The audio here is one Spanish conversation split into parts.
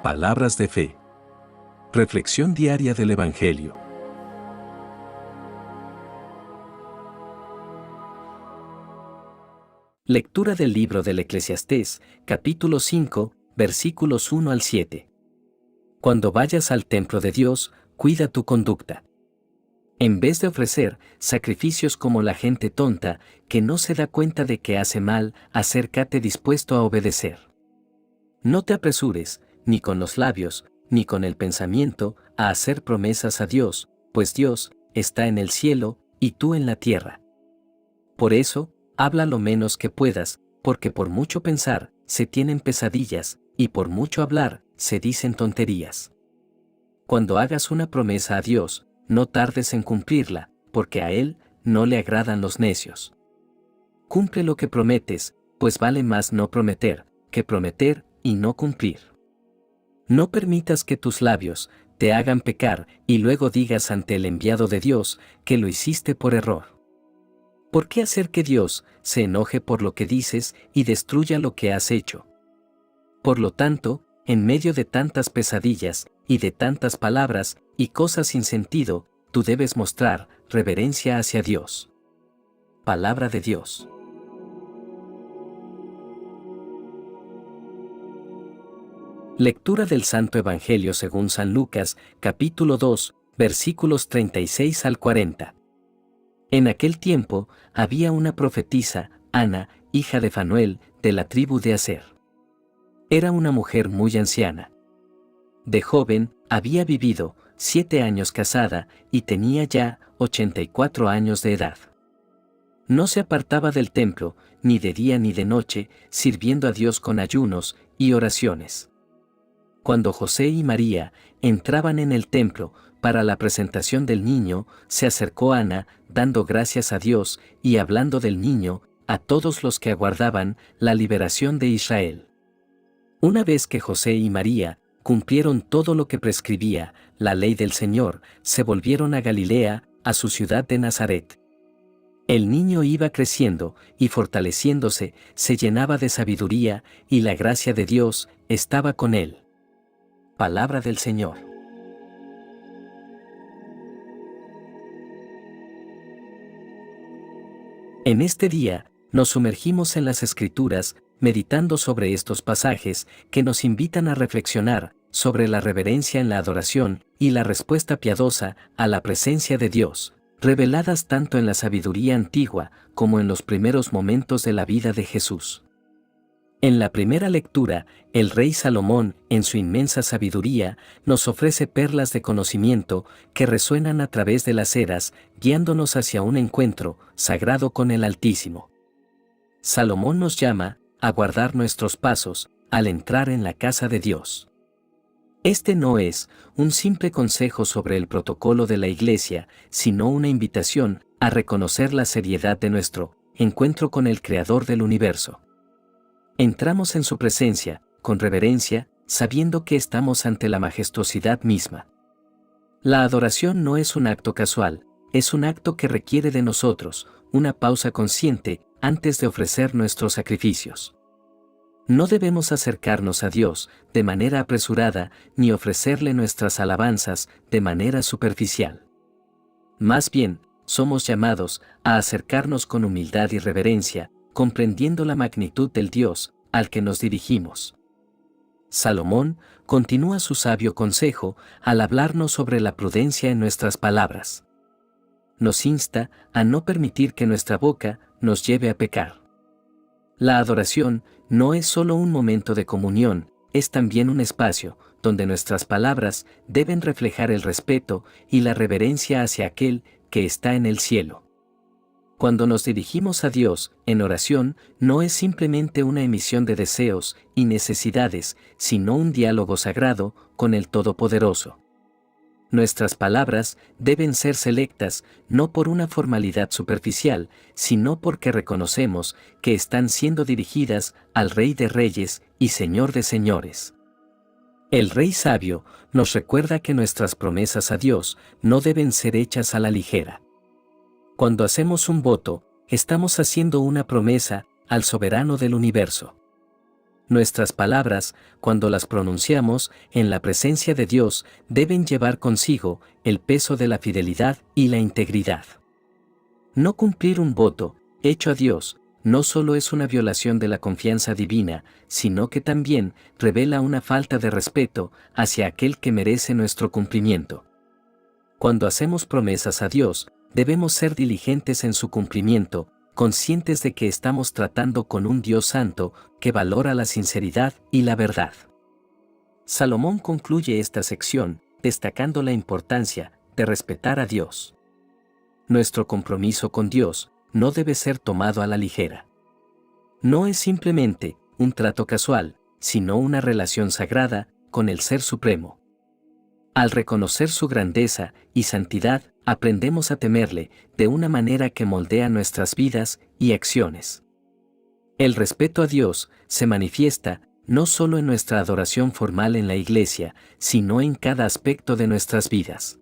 Palabras de fe. Reflexión diaria del Evangelio. Lectura del libro del Eclesiastés, capítulo 5, versículos 1 al 7. Cuando vayas al templo de Dios, cuida tu conducta. En vez de ofrecer sacrificios como la gente tonta, que no se da cuenta de que hace mal, acércate dispuesto a obedecer. No te apresures, ni con los labios, ni con el pensamiento, a hacer promesas a Dios, pues Dios está en el cielo, y tú en la tierra. Por eso, habla lo menos que puedas, porque por mucho pensar, se tienen pesadillas, y por mucho hablar, se dicen tonterías. Cuando hagas una promesa a Dios, no tardes en cumplirla, porque a Él no le agradan los necios. Cumple lo que prometes, pues vale más no prometer, que prometer y no cumplir. No permitas que tus labios te hagan pecar y luego digas ante el enviado de Dios que lo hiciste por error. ¿Por qué hacer que Dios se enoje por lo que dices y destruya lo que has hecho? Por lo tanto, en medio de tantas pesadillas y de tantas palabras y cosas sin sentido, tú debes mostrar reverencia hacia Dios. Palabra de Dios. Lectura del Santo Evangelio según San Lucas, capítulo 2, versículos 36 al 40. En aquel tiempo, había una profetisa, Ana, hija de Fanuel, de la tribu de Aser. Era una mujer muy anciana. De joven, había vivido 7 años casada y tenía ya 84 años de edad. No se apartaba del templo, ni de día ni de noche, sirviendo a Dios con ayunos y oraciones. Cuando José y María entraban en el templo para la presentación del niño, se acercó Ana, dando gracias a Dios y hablando del niño a todos los que aguardaban la liberación de Israel. Una vez que José y María cumplieron todo lo que prescribía la ley del Señor, se volvieron a Galilea, a su ciudad de Nazaret. El niño iba creciendo y fortaleciéndose, se llenaba de sabiduría, y la gracia de Dios estaba con él. Palabra del Señor. En este día, nos sumergimos en las Escrituras, meditando sobre estos pasajes que nos invitan a reflexionar sobre la reverencia en la adoración y la respuesta piadosa a la presencia de Dios, reveladas tanto en la sabiduría antigua como en los primeros momentos de la vida de Jesús. En la primera lectura, el rey Salomón, en su inmensa sabiduría, nos ofrece perlas de conocimiento que resuenan a través de las eras, guiándonos hacia un encuentro sagrado con el Altísimo. Salomón nos llama a guardar nuestros pasos al entrar en la casa de Dios. Este no es un simple consejo sobre el protocolo de la Iglesia, sino una invitación a reconocer la seriedad de nuestro encuentro con el Creador del universo. Entramos en su presencia, con reverencia, sabiendo que estamos ante la majestuosidad misma. La adoración no es un acto casual, es un acto que requiere de nosotros una pausa consciente antes de ofrecer nuestros sacrificios. No debemos acercarnos a Dios de manera apresurada ni ofrecerle nuestras alabanzas de manera superficial. Más bien, somos llamados a acercarnos con humildad y reverencia, comprendiendo la magnitud del Dios al que nos dirigimos. Salomón continúa su sabio consejo al hablarnos sobre la prudencia en nuestras palabras. Nos insta a no permitir que nuestra boca nos lleve a pecar. La adoración no es solo un momento de comunión, es también un espacio donde nuestras palabras deben reflejar el respeto y la reverencia hacia aquel que está en el cielo. Cuando nos dirigimos a Dios en oración, no es simplemente una emisión de deseos y necesidades, sino un diálogo sagrado con el Todopoderoso. Nuestras palabras deben ser selectas no por una formalidad superficial, sino porque reconocemos que están siendo dirigidas al Rey de Reyes y Señor de Señores. El Rey Sabio nos recuerda que nuestras promesas a Dios no deben ser hechas a la ligera. Cuando hacemos un voto, estamos haciendo una promesa al soberano del universo. Nuestras palabras, cuando las pronunciamos en la presencia de Dios, deben llevar consigo el peso de la fidelidad y la integridad. No cumplir un voto, hecho a Dios, no solo es una violación de la confianza divina, sino que también revela una falta de respeto hacia aquel que merece nuestro cumplimiento. Cuando hacemos promesas a Dios, debemos ser diligentes en su cumplimiento, conscientes de que estamos tratando con un Dios santo que valora la sinceridad y la verdad. Salomón concluye esta sección, destacando la importancia de respetar a Dios. Nuestro compromiso con Dios no debe ser tomado a la ligera. No es simplemente un trato casual, sino una relación sagrada con el Ser Supremo. Al reconocer su grandeza y santidad, aprendemos a temerle de una manera que moldea nuestras vidas y acciones. El respeto a Dios se manifiesta no solo en nuestra adoración formal en la iglesia, sino en cada aspecto de nuestras vidas.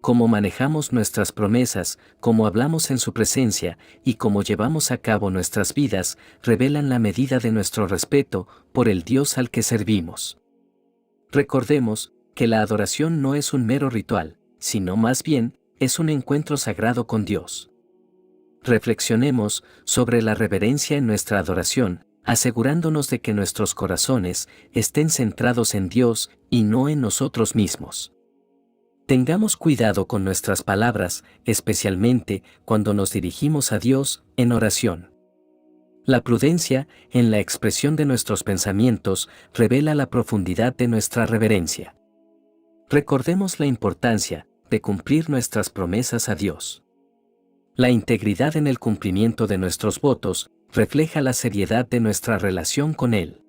Cómo manejamos nuestras promesas, cómo hablamos en su presencia y cómo llevamos a cabo nuestras vidas, revelan la medida de nuestro respeto por el Dios al que servimos. Recordemos que la adoración no es un mero ritual, sino más bien es un encuentro sagrado con Dios. Reflexionemos sobre la reverencia en nuestra adoración, asegurándonos de que nuestros corazones estén centrados en Dios y no en nosotros mismos. Tengamos cuidado con nuestras palabras, especialmente cuando nos dirigimos a Dios en oración. La prudencia en la expresión de nuestros pensamientos revela la profundidad de nuestra reverencia. Recordemos la importancia de cumplir nuestras promesas a Dios. La integridad en el cumplimiento de nuestros votos refleja la seriedad de nuestra relación con Él.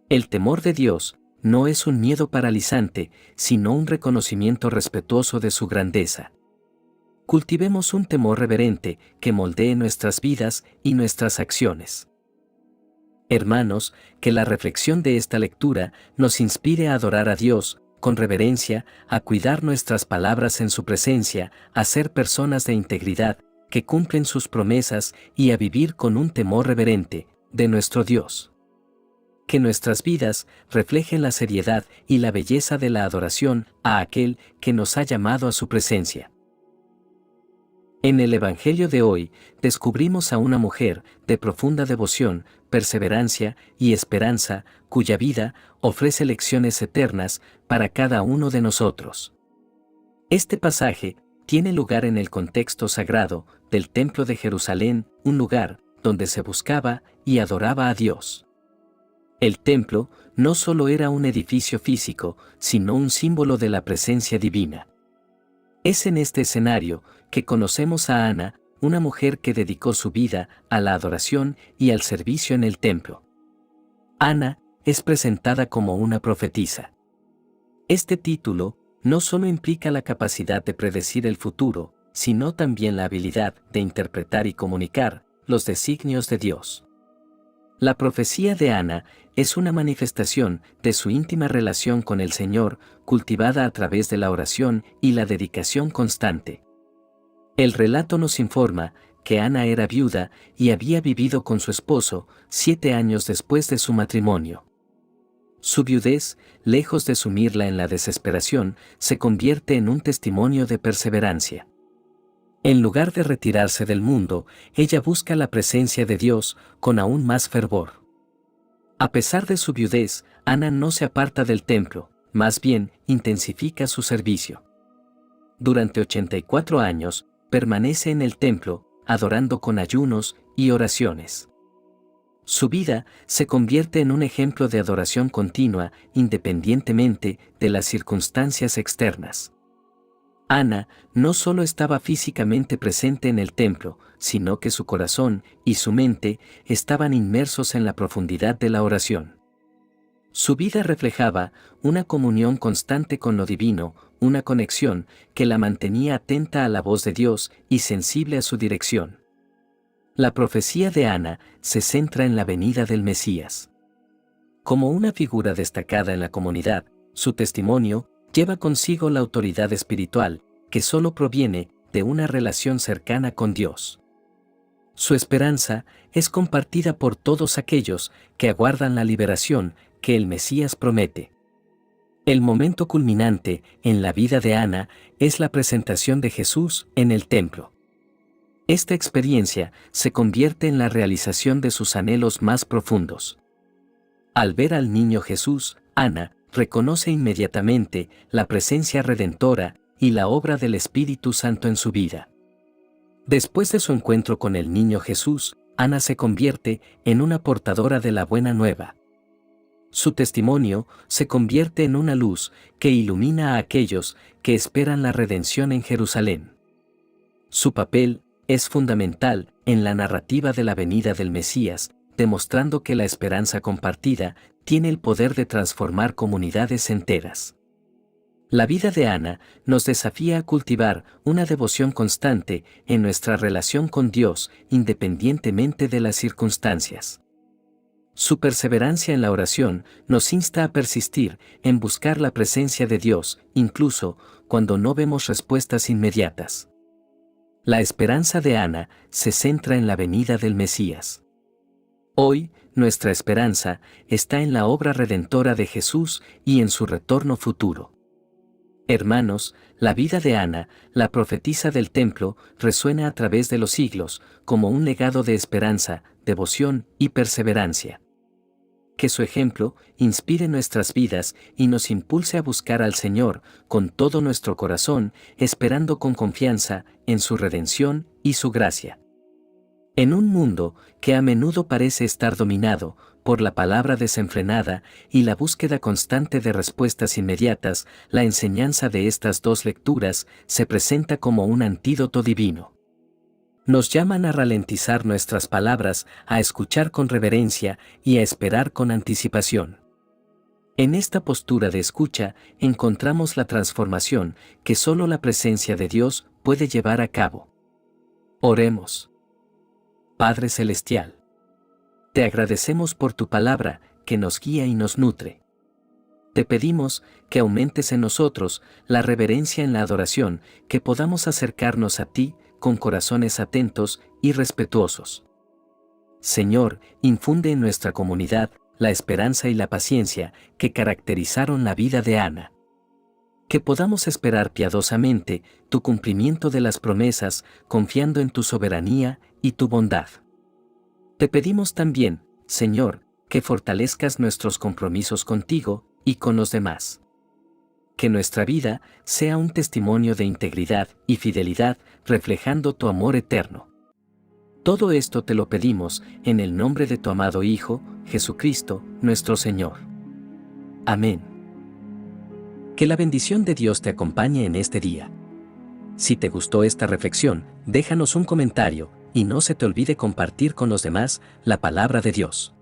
El temor de Dios no es un miedo paralizante, sino un reconocimiento respetuoso de su grandeza. Cultivemos un temor reverente que moldee nuestras vidas y nuestras acciones. Hermanos, que la reflexión de esta lectura nos inspire a adorar a Dios con reverencia, a cuidar nuestras palabras en su presencia, a ser personas de integridad, que cumplen sus promesas y a vivir con un temor reverente de nuestro Dios. Que nuestras vidas reflejen la seriedad y la belleza de la adoración a aquel que nos ha llamado a su presencia. En el Evangelio de hoy, descubrimos a una mujer de profunda devoción, perseverancia y esperanza, cuya vida ofrece lecciones eternas para cada uno de nosotros. Este pasaje tiene lugar en el contexto sagrado del Templo de Jerusalén, un lugar donde se buscaba y adoraba a Dios. El templo no solo era un edificio físico, sino un símbolo de la presencia divina. Es en este escenario que conocemos a Ana, una mujer que dedicó su vida a la adoración y al servicio en el templo. Ana es presentada como una profetisa. Este título no solo implica la capacidad de predecir el futuro, sino también la habilidad de interpretar y comunicar los designios de Dios. La profecía de Ana es una manifestación de su íntima relación con el Señor, cultivada a través de la oración y la dedicación constante. El relato nos informa que Ana era viuda y había vivido con su esposo 7 años después de su matrimonio. Su viudez, lejos de sumirla en la desesperación, se convierte en un testimonio de perseverancia. En lugar de retirarse del mundo, ella busca la presencia de Dios con aún más fervor. A pesar de su viudez, Ana no se aparta del templo, más bien intensifica su servicio. Durante 84 años, permanece en el templo, adorando con ayunos y oraciones. Su vida se convierte en un ejemplo de adoración continua, independientemente de las circunstancias externas. Ana no solo estaba físicamente presente en el templo, sino que su corazón y su mente estaban inmersos en la profundidad de la oración. Su vida reflejaba una comunión constante con lo divino, una conexión que la mantenía atenta a la voz de Dios y sensible a su dirección. La profecía de Ana se centra en la venida del Mesías. Como una figura destacada en la comunidad, su testimonio lleva consigo la autoridad espiritual, que solo proviene de una relación cercana con Dios. Su esperanza es compartida por todos aquellos que aguardan la liberación que el Mesías promete. El momento culminante en la vida de Ana es la presentación de Jesús en el templo. Esta experiencia se convierte en la realización de sus anhelos más profundos. Al ver al niño Jesús, Ana reconoce inmediatamente la presencia redentora y la obra del Espíritu Santo en su vida. Después de su encuentro con el niño Jesús, Ana se convierte en una portadora de la buena nueva. Su testimonio se convierte en una luz que ilumina a aquellos que esperan la redención en Jerusalén. Su papel es fundamental en la narrativa de la venida del Mesías, demostrando que la esperanza compartida tiene el poder de transformar comunidades enteras. La vida de Ana nos desafía a cultivar una devoción constante en nuestra relación con Dios, independientemente de las circunstancias. Su perseverancia en la oración nos insta a persistir en buscar la presencia de Dios, incluso cuando no vemos respuestas inmediatas. La esperanza de Ana se centra en la venida del Mesías. Hoy, nuestra esperanza está en la obra redentora de Jesús y en su retorno futuro. Hermanos, la vida de Ana, la profetisa del templo, resuena a través de los siglos como un legado de esperanza, devoción y perseverancia. Que su ejemplo inspire nuestras vidas y nos impulse a buscar al Señor con todo nuestro corazón, esperando con confianza en su redención y su gracia. En un mundo que a menudo parece estar dominado por la palabra desenfrenada y la búsqueda constante de respuestas inmediatas, la enseñanza de estas dos lecturas se presenta como un antídoto divino. Nos llaman a ralentizar nuestras palabras, a escuchar con reverencia y a esperar con anticipación. En esta postura de escucha encontramos la transformación que solo la presencia de Dios puede llevar a cabo. Oremos. Padre Celestial, te agradecemos por tu palabra que nos guía y nos nutre. Te pedimos que aumentes en nosotros la reverencia en la adoración, que podamos acercarnos a ti con corazones atentos y respetuosos. Señor, infunde en nuestra comunidad la esperanza y la paciencia que caracterizaron la vida de Ana. Que podamos esperar piadosamente tu cumplimiento de las promesas, confiando en tu soberanía y tu bondad. Te pedimos también, Señor, que fortalezcas nuestros compromisos contigo y con los demás. Que nuestra vida sea un testimonio de integridad y fidelidad, reflejando tu amor eterno. Todo esto te lo pedimos en el nombre de tu amado Hijo, Jesucristo, nuestro Señor. Amén. Que la bendición de Dios te acompañe en este día. Si te gustó esta reflexión, déjanos un comentario y no se te olvide compartir con los demás la palabra de Dios.